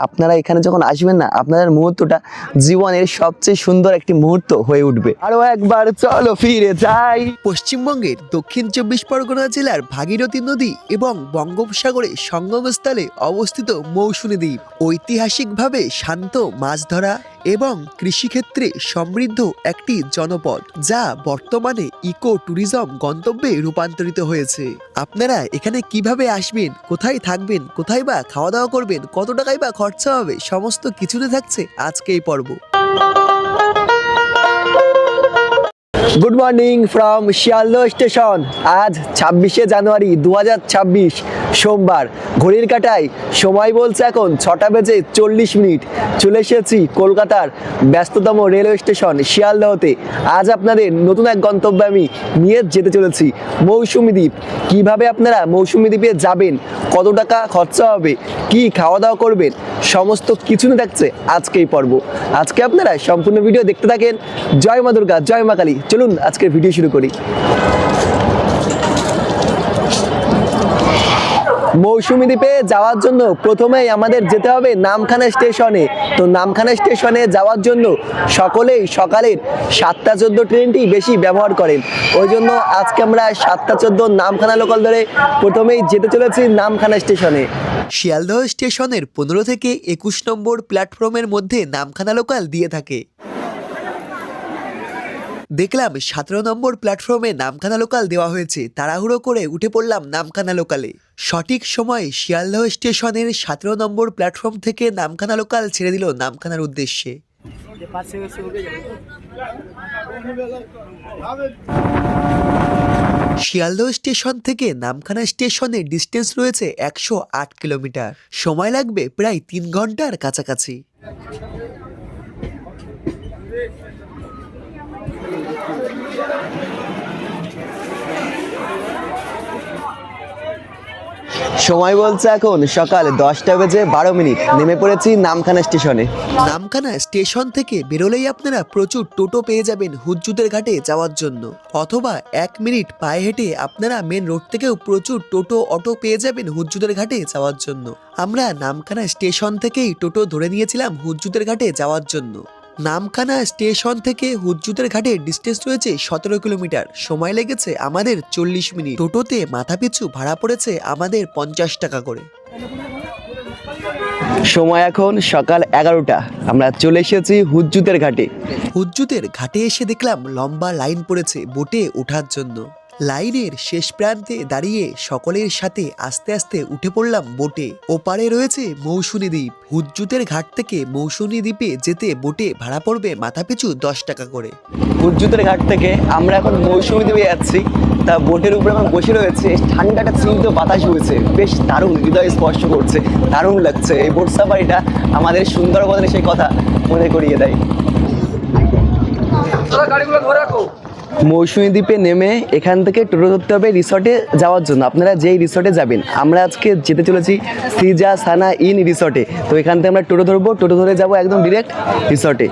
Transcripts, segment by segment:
আপনারা এখানে যখন আসবেন না, আপনাদের মুহূর্তটা জীবনের সবচেয়ে সুন্দর একটি মুহূর্ত হয়ে উঠবে। আরো একবার চলো ফিরে যাই। পশ্চিমবঙ্গের দক্ষিণ 24 পরগনা জেলার ভাগীরথী নদী এবং বঙ্গোপসাগরের সঙ্গমস্থলে অবস্থিত মৌসুমী দ্বীপ ঐতিহাসিকভাবে শান্ত মাছ ধরা এবং কৃষিক্ষেত্রে সমৃদ্ধ একটি জনপদ, যা বর্তমানে ইকো ট্যুরিজম গন্তব্যে রূপান্তরিত হয়েছে। আপনারা এখানে কিভাবে আসবেন, কোথায় থাকবেন, কোথায় বা খাওয়া দাওয়া করবেন, কত টাকায় বা খরচা হবে, সমস্ত কিছুতে থাকছে আজকে এই পর্ব। Good morning from Sealdah station. আজ 26শে জানুয়ারি 2026 সোমবার। ঘড়ির কাঁটায় সময় বলছে এখন 6টা বেজে 40 মিনিট। চলে এসেছি কলকাতার ব্যস্ততম রেলওয়ে স্টেশন শিয়ালদহতে। আজ আপনাদের নতুন এক গন্তব্যে আমি নিয়ে যেতে চলেছি, মৌসুমী দ্বীপ। কীভাবে আপনারা মৌসুমী দ্বীপে যাবেন, কত টাকা খরচা হবে, কি খাওয়া দাওয়া করবেন, সমস্ত কিছু নিয়ে থাকছে আজকেই পর্ব। আজকে আপনারা সম্পূর্ণ ভিডিও দেখতে থাকেন। জয় মা দুর্গা, জয় মা কালী। চলুন আজকের ভিডিও শুরু করি। মৌসুমী দ্বীপে যাওয়ার জন্য প্রথমেই আমাদের যেতে হবে নামখানা স্টেশনে। তো নামখানা স্টেশনে যাওয়ার জন্য সকলেই সকালের 7:14 ট্রেনটি বেশি ব্যবহার করেন। ওই জন্য আজকে আমরা 7:14 নামখানা লোকাল ধরে প্রথমেই যেতে চলেছি নামখানা স্টেশনে। শিয়ালদহ স্টেশনের 15 থেকে 21 নম্বর প্ল্যাটফর্মের মধ্যে নামখানা লোকাল দিয়ে থাকে। দেখলাম 17 নম্বর প্ল্যাটফর্মে নামখানা লোকাল দেওয়া হয়েছে, তাড়াহুড়ো করে উঠে পড়লাম নামখানা লোকালে। সঠিক সময়ে শিয়ালদহ স্টেশনের 17 নম্বর প্ল্যাটফর্ম থেকে নামখানা লোকাল ছেড়ে দিল নামখানার উদ্দেশ্যে। শিয়ালদহ স্টেশন থেকে নামখানা স্টেশনের ডিস্টেন্স রয়েছে 108 কিলোমিটার। সময় লাগবে প্রায় 3 ঘন্টার কাছাকাছি। সময় বলছে এখন সকাল 10টা বেজে 12 মিনিট। নেমে পড়েছি নামখানা স্টেশনে। নামখানা স্টেশন থেকে বেরোলেই আপনারা প্রচুর টোটো পেয়ে যাবেন হুজ্জুদের ঘাটে যাওয়ার জন্য, অথবা 1 মিনিট পায়ে হেঁটে আপনারা মেন রোড থেকেও প্রচুর টোটো অটো পেয়ে যাবেন হুজ্জুদের ঘাটে যাওয়ার জন্য। আমরা নামখানা স্টেশন থেকেই টোটো ধরে নিয়েছিলাম হুজ্জুদের ঘাটে যাওয়ার জন্য। নামখানা স্টেশন থেকে হুজ্জুদের ঘাটের ডিস্টেন্স রয়েছে 17 কিলোমিটার। সময় লেগেছে আমাদের 40 মিনিট। টোটোতে মাথাপিছু ভাড়া পড়েছে আমাদের 50 টাকা করে। সময় এখন সকাল 11টা। আমরা চলে এসেছি হুজ্জুদের ঘাটে। হুজ্জুদের ঘাটে এসে দেখলাম লম্বা লাইন পড়েছে বোটে ওঠার জন্য। লাইনের শেষ প্রান্তে দাঁড়িয়ে সকলের সাথে আস্তে আস্তে উঠে পড়লাম বোটে। ওপারে রয়েছে মৌসুমী দ্বীপ। হুজ্জুদের ঘাট থেকে মৌসুমী দ্বীপে যেতে বোটে ভাড়া পড়বে মাথাপিছু 10 টাকা করে। হুজ্জুদের ঘাট থেকে আমরা এখন মৌসুমী দ্বীপে যাচ্ছি। তা বোটের উপরে এখন বসে রয়েছে, ঠান্ডাটা স্নিগ্ধ বাতাস বইছে, বেশ দারুণ, হৃদয় স্পর্শ করছে, দারুণ লাগছে। এই বোট সাফারিটা আমাদের সুন্দরবনের সেই কথা মনে করিয়ে দেয়। মৌসুমী দ্বীপে নেমে এখান থেকে টোটো ধরতে হবে রিসর্টে যাওয়ার জন্য। আপনারা যেই রিসর্টে যাবেন, আমরা আজকে যেতে চলেছি সিজা সানা ইন রিসর্টে। তো এখান থেকে আমরা টোটো ধরবো, টোটো ধরে যাবো একদম ডিরেক্ট রিসর্টে।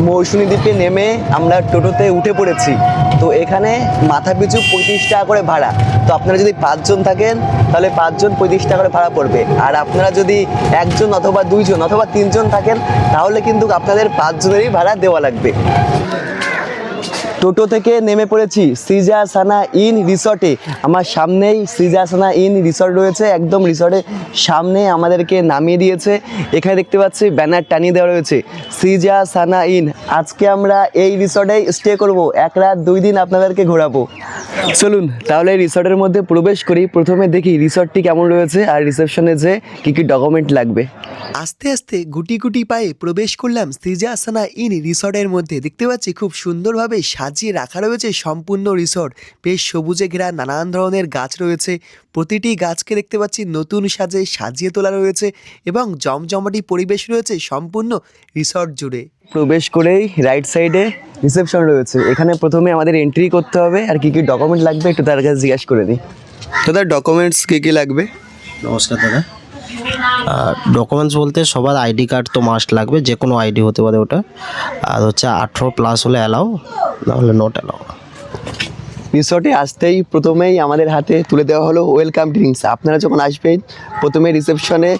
মৌসুমী দ্বীপে নেমে আমরা টোটোতে উঠে পড়েছি। তো এখানে মাথাপিছু 35 টাকা করে ভাড়া। তো আপনারা যদি 5 জন থাকেন তাহলে 5 জন 35 টাকা করে ভাড়া পড়বে। আর আপনারা যদি 1 জন অথবা 2 জন অথবা 3 জন থাকেন তাহলে কিন্তু আপনাদের 5 জনেরই ভাড়া দেওয়া লাগবে। টোটো থেকে নেমে পড়েছি সিজা সানা ইন রিসর্টে। আমার সামনেই সিজা সানা ইন রিসর্ট রয়েছে, একদম রিসর্টের সামনে আমাদেরকে নামিয়ে দিয়েছে। এখানে দেখতে পাচ্ছি ব্যানার টানিয়ে দেওয়া রয়েছে সিজা সানা ইন। আজকে আমরা এই রিসর্টেই স্টে করব, 1 রাত 2 দিন আপনাদেরকে ঘোরাবো। চলুন তাহলে রিসর্টের মধ্যে প্রবেশ করি। প্রথমে দেখি রিসর্টটি কেমন রয়েছে আর রিসেপশনে যে কী কী ডকুমেন্ট লাগবে। আস্তে আস্তে গুটি গুটি পায়ে প্রবেশ করলাম সিজা সানা ইন রিসর্টের মধ্যে। দেখতে পাচ্ছি খুব সুন্দরভাবে সাজিয়ে রাখা রয়েছে সম্পূর্ণ রিসর্ট। বেশ সবুজে ঘেরা নানান ধরনের গাছ রয়েছে। প্রতিটি গাছকে দেখতে পাচ্ছি নতুন সাজে সাজিয়ে তোলা রয়েছে এবং জমজমাটি পরিবেশ রয়েছে সম্পূর্ণ রিসর্ট জুড়ে। প্রবেশ করেই রাইট সাইডে রিসেপশন রয়েছে। এখানে প্রথমে আমাদের এন্ট্রি করতে হবে, আর কী কী ডকুমেন্ট লাগবে একটু তার কাছে জিজ্ঞাসা করে দিই। দাদা ডকুমেন্টস কী কী লাগবে? নমস্কার দাদা। ডকুমেন্টস বলতে সবার আইডি কার্ড তো মাস্ট লাগবে, যে কোনো আইডি হতে পারে ওটা। আর হচ্ছে 18+ হলে অ্যালাউ, নাহলে নট অ্যালাউ। রিসর্টে আসতেই প্রথমেই আমাদের হাতে তুলে দেওয়া হলো ওয়েলকাম ড্রিঙ্কস। আপনারা যখন আসবেন প্রথমে রিসেপশনে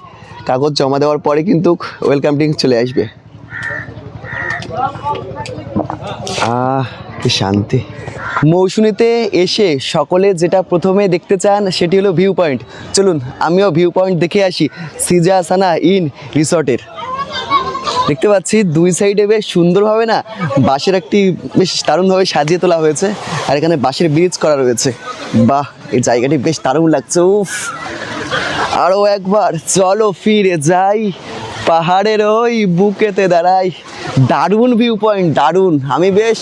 কাগজ জমা দেওয়ার পরে কিন্তু ওয়েলকাম ড্রিঙ্কস চলে আসবে। কি শান্তি। মৌসুমীতে এসে সকলে যেটা প্রথমে দেখতে চান সেটি হলো ভিউ পয়েন্ট। চলুন আমিও ভিউ পয়েন্ট দেখে আসি সিজাসানা ইন রিসর্টের। দেখতে পাচ্ছি দুই সাইডে বেশ সুন্দরভাবে না বাঁশের একটি বেশ দারুণভাবে সাজিয়ে তোলা হয়েছে, আর এখানে বাঁশের ব্রিজ করা রয়েছে। বাহ, এই জায়গাটি বেশ দারুণ লাগছে। উফ, আরও একবার চলো ফিরে যাই, পাহাড়ের ওই বুকেতে দাঁড়াই। দারুণ ভিউ পয়েন্ট, দারুণ। আমি বেশ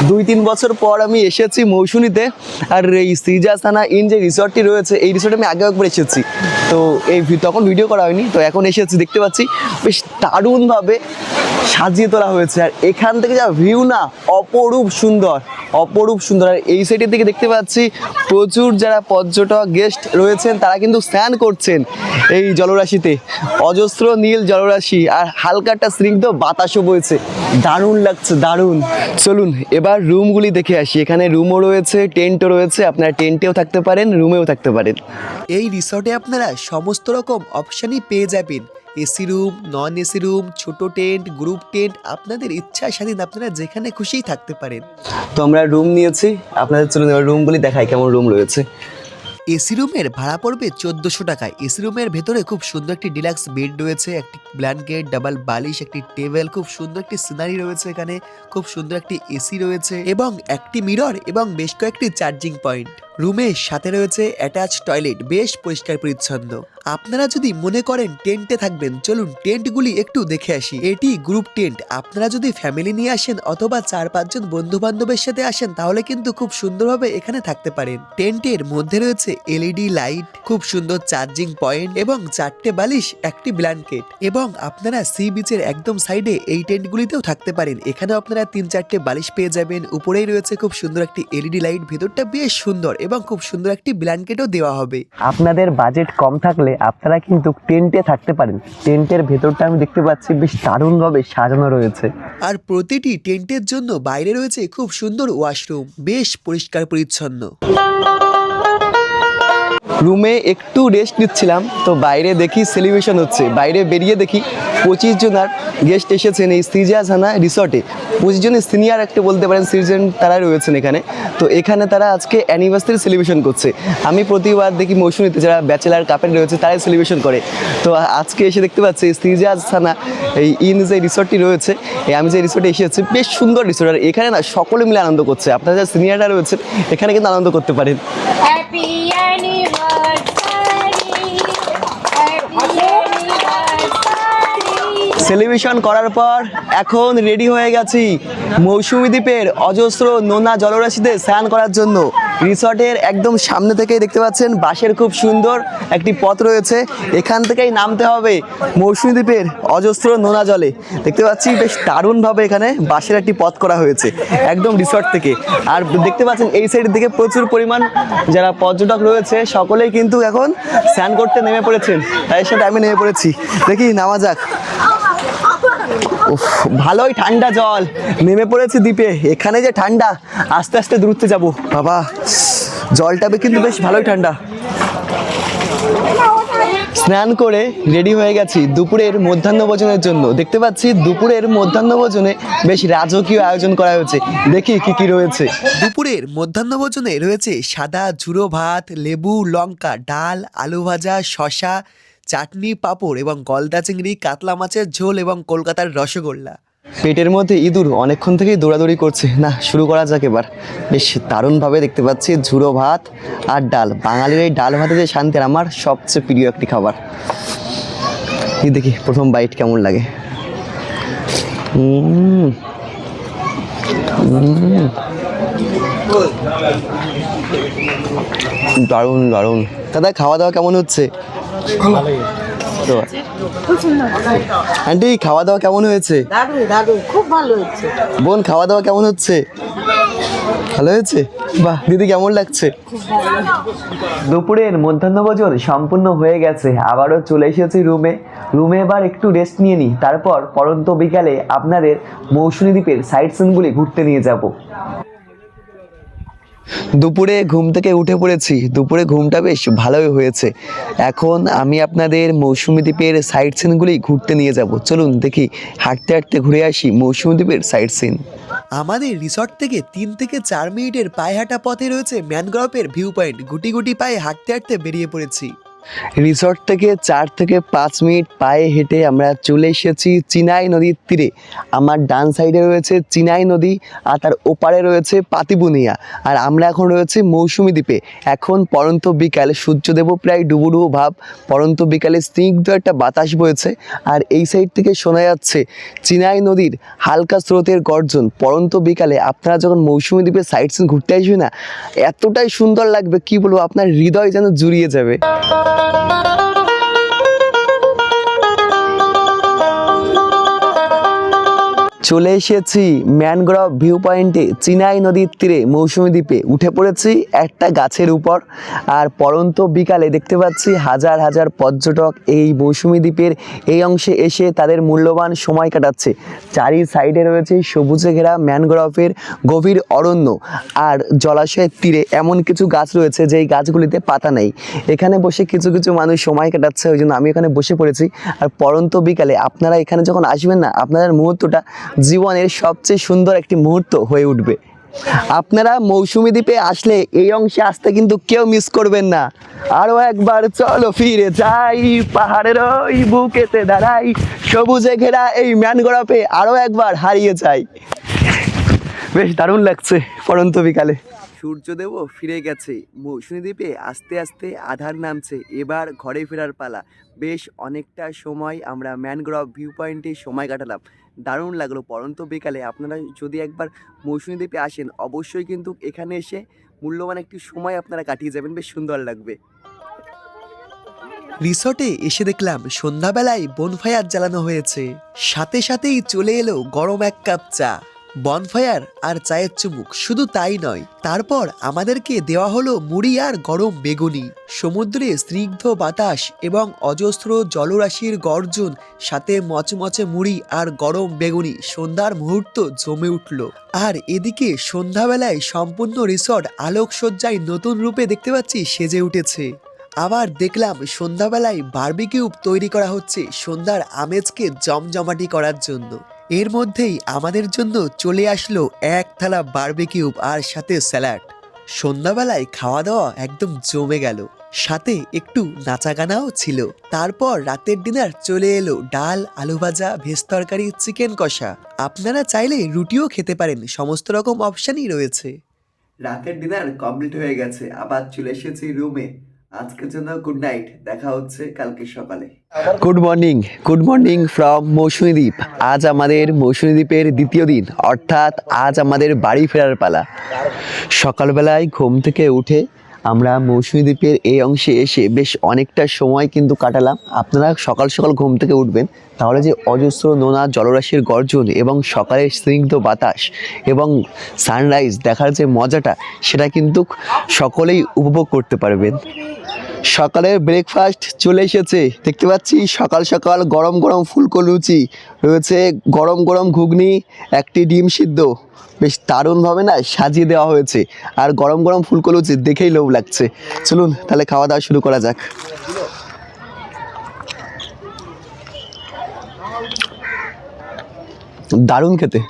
2-3 বছর পর আমি এসেছি মৌসুমীতে, আর এই সিজাসানা ইন যে রিসর্টটি রয়েছে এই রিসর্টে আমি আগেও একবার এসেছি। তো তখন ভিডিও করা হয়নি, তো এখন এসেছি। দেখতে পাচ্ছি বেশ দারুণভাবে সাজিয়ে তোলা হয়েছে, আর এখান থেকে যা ভিউ না অপরূপ সুন্দর, অপরূপ সুন্দর। আর এই সাইডের দিকে দেখতে পাচ্ছি প্রচুর যারা পর্যটক গেস্ট রয়েছেন তারা কিন্তু স্নান করছেন এই জলরাশিতে। অজস্র নীল জলরাশি আর হালকা একটা স্নিগ্ধ বাতাসও বইছে, দারুণ লাগছে, দারুণ। চলুন এবার রুমগুলি দেখে আসি। এখানে রুমও রয়েছে, টেন্টও রয়েছে। আপনারা টেন্টেও থাকতে পারেন, রুমেও থাকতে পারেন। এই রিসর্টে আপনারা সমস্ত রকম অপশানই পেয়ে যাবেন। AC room, non AC room, ছোট টেন্ট, গ্রুপ টেন্ট, আপনাদের ইচ্ছা স্বাধীন আপনারা যেখানে খুশিই থাকতে পারেন। তো আমরা রুম নিয়েছি, আপনাদের চলুন এবার রুমগুলি দেখাই কেমন রুম রয়েছে। এসি রুমের ভাড়া পড়বে 1400 টাকায়। এসি রুমের ভেতরে খুব সুন্দর একটি ডিলাক্স বেড রয়েছে, একটি ব্ল্যাঙ্কেট, ডাবল বালিশ, একটি টেবিল, খুব সুন্দর একটি সিনারি রয়েছে। এখানে খুব সুন্দর একটি এসি রয়েছে এবং একটি মিরর এবং বেশ কয়েকটি চার্জিং পয়েন্ট। রুমের সাথে রয়েছে অ্যাটাচ টয়লেট, বেশ পরিষ্কার পরিচ্ছন্ন। আপনারা যদি মনে করেন টেন্টে থাকবেন, চলুন টেন্টগুলি একটু দেখে আসি। এটি গ্রুপ টেন্ট। আপনারা যদি ফ্যামিলি নিয়ে আসেন অথবা 4-5 জন বন্ধু বান্ধবের সাথে আসেন তাহলে কিন্তু খুব সুন্দরভাবে এখানে থাকতে পারেন। টেন্টের মধ্যে রয়েছে এলইডি লাইট, খুব সুন্দর চার্জিং পয়েন্ট এবং 4টে বালিশ, একটি ব্ল্যাঙ্কেট। এবং আপনারা সি বিচের একদম সাইডে এই টেন্টগুলিতেও থাকতে পারেন। এখানে আপনারা 3-4টে বালিশ পেয়ে যাবেন। উপরেই রয়েছে খুব সুন্দর একটি এলইডি লাইট, ভেতরটা বেশ সুন্দর এবং খুব সুন্দর একটি ব্ল্যাঙ্কেটও দেওয়া হবে। আপনাদের বাজেট কম থাকলে আপনারা কিন্তু টেন্টে থাকতে পারেন। টেন্টের ভেতরটা আমি দেখতে পাচ্ছি বেশ দারুণভাবে সাজানো রয়েছে। আর প্রতিটি টেন্টের জন্য বাইরে রয়েছে খুব সুন্দর ওয়াশরুম, বেশ পরিষ্কার পরিচ্ছন্ন। রুমে একটু রেস্ট নিচ্ছিলাম, তো বাইরে দেখি সেলিব্রেশন হচ্ছে। বাইরে বেরিয়ে দেখি 25 জনার গেস্ট এসেছেন এই সিজাসানা রিসর্টে। 25 জনের সিনিয়র একটা বলতে পারেন সিটিজেন তারা রয়েছেন এখানে। তো এখানে তারা আজকে অ্যানিভার্সারি সেলিব্রেশন করছে। আমি প্রতিবার দেখি মৌসুমীতে যারা ব্যাচেলার কাপেল রয়েছে তারাই সেলিব্রেশন করে। তো আজকে এসে দেখতে পাচ্ছি সিজাসানা এই ইন যে রিসর্টটি রয়েছে, আমি যে রিসর্টে এসেছি বেশ সুন্দর রিসর্ট। আর এখানে না সকলে মিলে আনন্দ করছে। আপনারা যারা সিনিয়ররা রয়েছেন এখানে কিন্তু আনন্দ করতে পারেন। Happy anniversary, happy anniversary. Celebration করার পর এখন রেডি হয়ে গেছি মৌসুমী দ্বীপের অজস্র নোনা জলরাশিতে স্নান করার জন্য। রিসর্টের একদম সামনে থেকেই দেখতে পাচ্ছেন বাঁশের খুব সুন্দর একটি পথ রয়েছে। এখান থেকেই নামতে হবে মৌসুমী দ্বীপের অজস্র নোনা জলে। দেখতে পাচ্ছি বেশ দারুণভাবে এখানে বাঁশের একটি পথ করা হয়েছে একদম রিসর্ট থেকে। আর দেখতে পাচ্ছেন এই সাইডের দিকে প্রচুর পরিমাণ যারা পর্যটক রয়েছে সকলেই কিন্তু এখন স্নান করতে নেমে পড়েছেন। তাদের সাথে আমি নেমে পড়েছি, দেখি নামা যাক। উফ, ভালোই ঠান্ডা জল, নেমে পড়েছি দ্বীপে। এখানে যে ঠান্ডা, আস্তে আস্তে দূরত্বে যাব বাবা। জলটা কিন্তু বেশ ভালোই ঠান্ডা। স্নান করে রেডি হয়ে গেছি দুপুরের মধ্যাহ্নভোজনের জন্য। দেখতে পাচ্ছি দুপুরের মধ্যাহ্নভোজনে বেশ রাজকীয় আয়োজন করা হয়েছে। দেখি কি কি রয়েছে। দুপুরের মধ্যাহ্নভোজনে রয়েছে সাদা ঝুরো ভাত, লেবু, লঙ্কা, ডাল, আলু ভাজা, শশা, চাটনি, পাঁপড় এবং গলদা চিংড়ি, কাতলা মাছের ঝোল এবং কলকাতার রসগোল্লা। পেটের মধ্যে ইঁদুর অনেকক্ষণ থেকেই দৌড়াদৌড়ি করছে। না, শুরু করা যাক এবার। বেশ দারুণভাবে দেখতে পাচ্ছি ঝুরো ভাত আর ডাল। বাঙালির এই ডাল ভাতে যে শান্তি, আমার সবচেয়ে প্রিয় একটি খাবার। কি দেখি প্রথম বাইট কেমন লাগে। দারুণ দারুণ। দাদা খাওয়া দাওয়া কেমন হচ্ছে? আন্টি খাওয়া দাওয়া কেমন হয়েছে? দারুণ দারুণ, খুব ভালো হচ্ছে। বোন খাওয়া দাওয়া কেমন হচ্ছে? ভালো হয়েছে? বাহ, দিদি কেমন লাগছে? দুপুরের মধ্যাহ্নভোজন সম্পূর্ণ হয়ে গেছে। আবারও চলে এসেছি রুমে এবার একটু রেস্ট নিয়ে নিই। তারপর পরন্ত বিকালে আপনাদের মৌসুমী দ্বীপের সাইট সিনগুলি ঘুরতে নিয়ে যাব। দুপুরে ঘুম থেকে উঠে পড়েছি, দুপুরে ঘুমটা বেশ ভালোই হয়েছে। এখন আমি আপনাদের মৌসুমী দ্বীপের সাইট সিনগুলি ঘুরতে নিয়ে যাব। চলুন দেখি, হাঁটতে হাঁটতে ঘুরে আসি মৌসুমী দ্বীপের সাইট সিন। আমাদের রিসর্ট থেকে 3 থেকে 4 মিনিটের পায়ে হাঁটা পথে রয়েছে ম্যানগ্রোভের ভিউ পয়েন্ট। গুটি গুটি পায়ে হাঁটতে হাঁটতে বেরিয়ে পড়েছি। রিসর্ট থেকে 4 থেকে 5 মিনিট পায়ে হেঁটে আমরা চলে এসেছি চিনাই নদীর তীরে। আমার ডান সাইডে রয়েছে চিনাই নদী আর তার ওপারে রয়েছে পাতিবুনিয়া, আর আমরা এখন রয়েছে মৌসুমী দ্বীপে। এখন পরন্ত বিকাল, সূর্যদেব প্রায় ডুবু ডুবু ভাব, পরন্ত বিকালে স্নিগ্ধ একটা বাতাস বইছে, আর এই সাইড থেকে শোনা যাচ্ছে চিনাই নদীর হালকা স্রোতের গর্জন। পরন্ত বিকালে আপনারা যখন মৌসুমী দ্বীপে সাইট সিন ঘুরতে আসবে না, এতটাই সুন্দর লাগবে, কি বলবো, আপনার হৃদয় যেন জুড়িয়ে যাবে। চলে এসেছি ম্যানগ্রোভ ভিউ পয়েন্টে, চিনাই নদীর তীরে মৌসুমী দ্বীপে। উঠে পড়েছি একটা গাছের উপর, আর পরন্ত বিকালে দেখতে পাচ্ছি হাজার হাজার পর্যটক এই মৌসুমী দ্বীপের এই অংশে এসে তাদের মূল্যবান সময় কাটাচ্ছে। চারি সাইডে রয়েছে সবুজে ঘেরা ম্যানগ্রোভের গভীর অরণ্য, আর জলাশয়ের তীরে এমন কিছু গাছ রয়েছে যেই গাছগুলিতে পাতা নেই। এখানে বসে কিছু কিছু মানুষ সময় কাটাচ্ছে, ওই জন্য আমি এখানে বসে পড়েছি। আর পরন্ত বিকালে আপনারা এখানে যখন আসবেন না, আপনাদের মুহূর্তটা জীবনের সবচেয়ে সুন্দর একটি মুহূর্ত হয়ে উঠবে। আপনারা মৌসুমী দ্বীপে আসলে এই অংশে আসতে কিন্তু কেউ মিস করবেন না। আরো একবার চলো ফিরে যাই, পাহাড়ের ওই বুকেতে দাঁড়াই, সবুজে ঘেরা এই ম্যানগ্রোভে আরো একবার হারিয়ে যাই। বেশ দারুণ লাগছে পরন্ত বিকালে। সূর্যদেবও ফিরে গেছে, মৌসুমী দ্বীপে আস্তে আস্তে আধার নামছে, এবার ঘরে ফেরার পালা। বেশ অনেকটা সময় আমরা ম্যানগ্রোভ ভিউ পয়েন্টে সময় কাটালাম, দারুণ লাগলো পরন্ত বিকালে। আপনারা যদি একবার মৌসুমী দ্বীপে আসেন, অবশ্যই কিন্তু এখানে এসে মূল্যবান একটি সময় আপনারা কাটিয়ে যাবেন, বেশ সুন্দর লাগবে। রিসর্টে এসে দেখলাম সন্ধ্যাবেলায় বনফায়ার জ্বালানো হয়েছে, সাথে সাথেই চলে এলো গরম এক কাপ চা। বনফায়ার আর চায়ের চুমুক, শুধু তাই নয়, তারপর আমাদেরকে দেওয়া হলো মুড়ি আর গরম বেগুনি। সমুদ্রে স্নিগ্ধ বাতাস এবং অজস্র জলরাশির গর্জন, সাথে মচমচে মুড়ি আর গরম বেগুনি, সন্ধ্যার মুহূর্ত জমে উঠল। আর এদিকে সন্ধ্যাবেলায় সম্পূর্ণ রিসর্ট আলোকসজ্জায় নতুন রূপে দেখতে পাচ্ছি সেজে উঠেছে। আবার দেখলাম সন্ধ্যাবেলায় বারবিকিউ তৈরি করা হচ্ছে সন্ধ্যার আমেজকে জমজমাটি করার জন্য। এর মধ্যেই আমাদের জন্য চলে আসলো এক থালা বারবিকিউ আর সাথে স্যালাড। সন্ধ্যাবেলায় খাওয়া দাওয়া একদম জমে গেল, সাথে একটু নাচা গানাও ছিল। তারপর রাতের ডিনার চলে এলো, ডাল, আলু ভাজা, ভেজ তরকারি, চিকেন কষা। আপনারা চাইলে রুটিও খেতে পারেন, সমস্ত রকম অপশানই রয়েছে। রাতের ডিনার কমপ্লিট হয়ে গেছে, আবার চলে এসেছি রুমে। আজকের জন্য গুড নাইট, দেখা হচ্ছে কালকে সকালে। গুড মর্নিং ফ্রম মৌসুমী দ্বীপ। আজ আমাদের মৌসুমী দ্বীপের দ্বিতীয় দিন, অর্থাৎ আজ আমাদের বাড়ি ফেরার পালা। সকালবেলায় ঘুম থেকে উঠে আমরা মৌসুমী দ্বীপের এই অংশে এসে বেশ অনেকটা সময় কিন্তু কাটালাম। আপনারা সকাল সকাল ঘুম থেকে উঠবেন, তাহলে যে অজস্র নোনা জলরাশির গর্জন এবং সকালের স্নিগ্ধ বাতাস এবং সানরাইজ দেখার যে মজাটা, সেটা কিন্তু সকলেই উপভোগ করতে পারবেন। সকালের ব্রেকফাস্ট চলে এসেছে, দেখতে পাচ্ছি সকাল সকাল গরম গরম ফুলকো লুচি রয়েছে, গরম গরম ঘুগনি, একটি ডিম সিদ্ধ, বেশ দারুণভাবে না সাজিয়ে দেওয়া হয়েছে। আর গরম গরম ফুলকো লুচি দেখেই লোভ লাগছে। চলুন তাহলে খাওয়া দাওয়া শুরু করা যাক। দারুণ খেতে।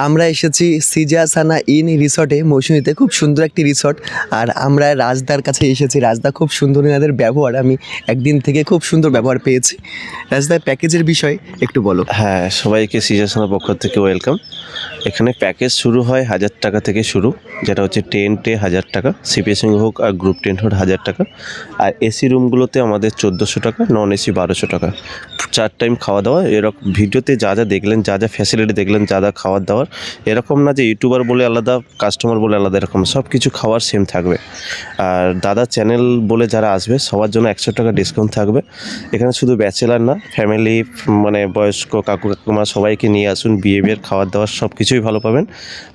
আমরা এসেছি সিজাসানা ইন রিসর্টে মৌসুমীতে, খুব সুন্দর একটি রিসর্ট। আর আমরা রাজদার কাছে এসেছি, রাজদা খুব সুন্দর, এনাদের ব্যবহার আমি একদিন থেকে খুব সুন্দর ব্যবহার পেয়েছি। রাজদার প্যাকেজের বিষয় একটু বলো। হ্যাঁ, সবাইকে সিজাসনের পক্ষ থেকে ওয়েলকাম। এখানে প্যাকেজ শুরু হয় 1000 টাকা থেকে শুরু, যেটা হচ্ছে টেন্টে 1000 টাকা, সিপিএসিং হোক আর গ্রুপ টেন্ট হোক 1000 টাকা। আর এসি রুমগুলোতে আমাদের 1400 টাকা, নন এসি 1200 টাকা। 4 টাইম খাওয়া দাওয়া। এরকম ভিডিওতে যা যা দেখলেন, যা যা ফ্যাসিলিটি দেখলেন, যা যা খাওয়ার দাওয়ার, এরকম না যে ইউটিউবার বলে আলাদা, কাস্টমার বলে আলাদা, এরকম সব কিছু খাওয়ার সেম থাকবে। আর দাদা চ্যানেল বলে যারা আসবে সবার জন্য 100 টাকা ডিসকাউন্ট থাকবে। এখানে শুধু ব্যাচেলার না, ফ্যামিলি, মানে বয়স্ক কাকু কাকুমা সবাইকে নিয়ে আসুন। বিহেভিয়ার, খাওয়ার দাওয়ার সব কিছুই ভালো পাবেন।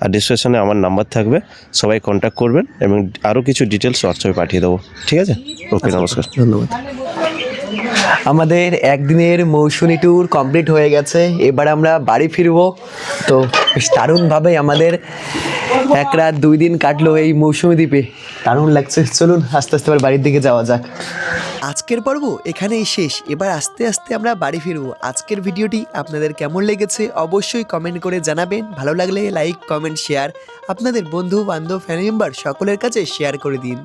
আর ডিসক্রিপশনে আমার নাম্বার থাকবে, সবাই কন্ট্যাক্ট করবেন এবং আরও কিছু ডিটেলস হোয়াটসঅ্যাপে পাঠিয়ে দেবো। ঠিক আছে, ওকে, নমস্কার, ধন্যবাদ। আমাদের একদিনের মৌসুমী ট্যুর কমপ্লিট হয়ে গেছে, এবার আমরা বাড়ি ফিরবো। তো বেশ দারুণভাবে আমাদের 1 রাত 2 দিন কাটলো এই মৌসুমী দ্বীপে, দারুণ লাগছে। চলুন আস্তে আস্তে আবার বাড়ির দিকে যাওয়া যাক। আজকের পর্ব এখানেই শেষ, এবার আস্তে আস্তে আমরা বাড়ি ফিরবো। আজকের ভিডিওটি আপনাদের কেমন লেগেছে অবশ্যই কমেন্ট করে জানাবেন। ভালো লাগলে লাইক, কমেন্ট, শেয়ার, আপনাদের বন্ধু বান্ধব, ফ্যামিলি মেম্বার সকলের কাছে শেয়ার করে দিন।